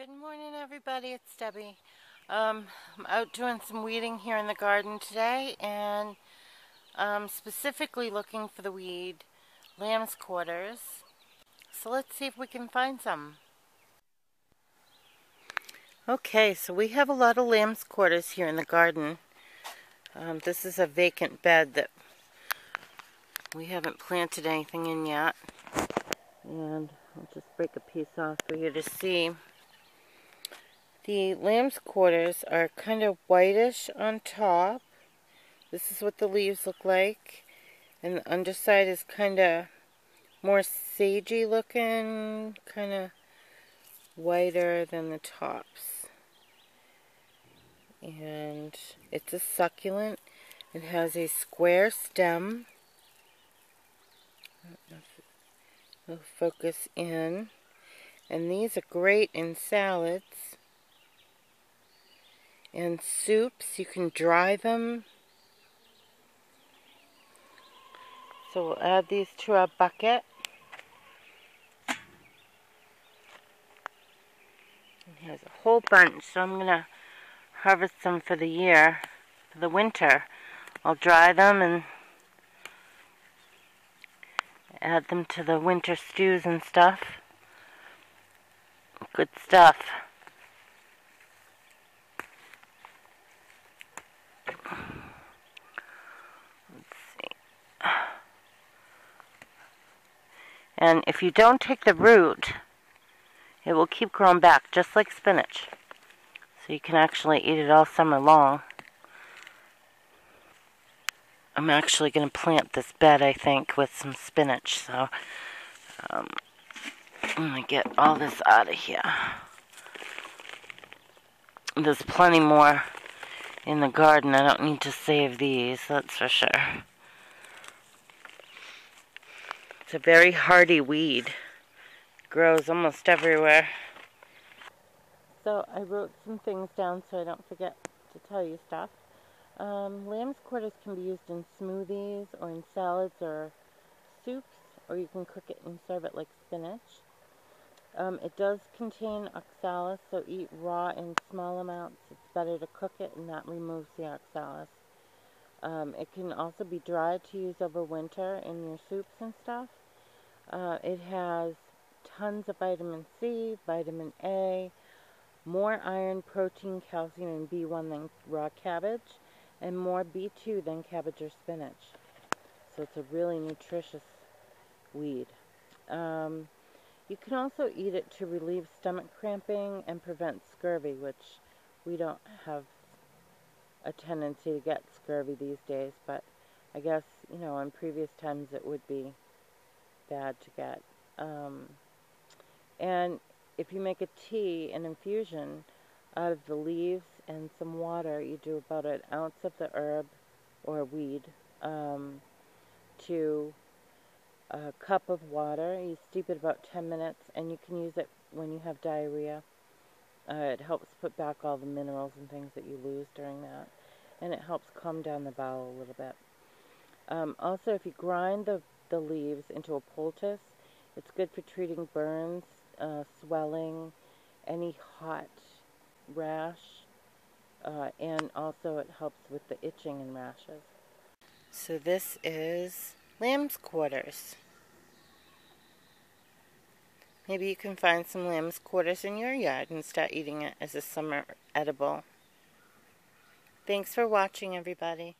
Good morning, everybody. It's Debbie. I'm out doing some weeding here in the garden today, and specifically looking for the weed lamb's quarters. So let's see if we can find some. Okay, so we have a lot of lamb's quarters here in the garden. This is a vacant bed that we haven't planted anything in yet. And I'll just break a piece off for you to see. The lamb's quarters are kind of whitish on top. This is what the leaves look like. And the underside is kind of more sagey looking, kind of whiter than the tops. And it's a succulent. It has a square stem. I don't know if it'll focus in. And these are great in salads and soups. You can dry them. So we'll add these to our bucket. And here's a whole bunch, so I'm going to harvest them for the year, for the winter. I'll dry them and add them to the winter stews and stuff. Good stuff. And if you don't take the root, it will keep growing back, just like spinach. So you can actually eat it all summer long. I'm actually going to plant this bed, I think, with some spinach. So I'm going to get all this out of here. There's plenty more in the garden. I don't need to save these, that's for sure. It's a very hardy weed. It grows almost everywhere. So I wrote some things down so I don't forget to tell you stuff. Lamb's quarters can be used in smoothies or in salads or soups, or you can cook it and serve it like spinach. It does contain oxalis, so eat raw in small amounts. It's better to cook it, and that removes the oxalis. It can also be dried to use over winter in your soups and stuff. It has tons of vitamin C, vitamin A, more iron, protein, calcium, and B1 than raw cabbage, and more B2 than cabbage or spinach. So it's a really nutritious weed. You can also eat it to relieve stomach cramping and prevent scurvy, which we don't have a tendency to get scurvy these days, but I guess, you know, in previous times it would be bad to get. And if you make a tea, an infusion, out of the leaves and some water, you do about an ounce of the herb or weed to a cup of water. You steep it about 10 minutes, and you can use it when you have diarrhea. It helps put back all the minerals and things that you lose during that, and it helps calm down the bowel a little bit. Also, if you grind the leaves into a poultice, it's good for treating burns, swelling, any hot rash, and also it helps with the itching and rashes. So this is lamb's quarters. Maybe you can find some lamb's quarters in your yard and start eating it as a summer edible. Thanks for watching, everybody.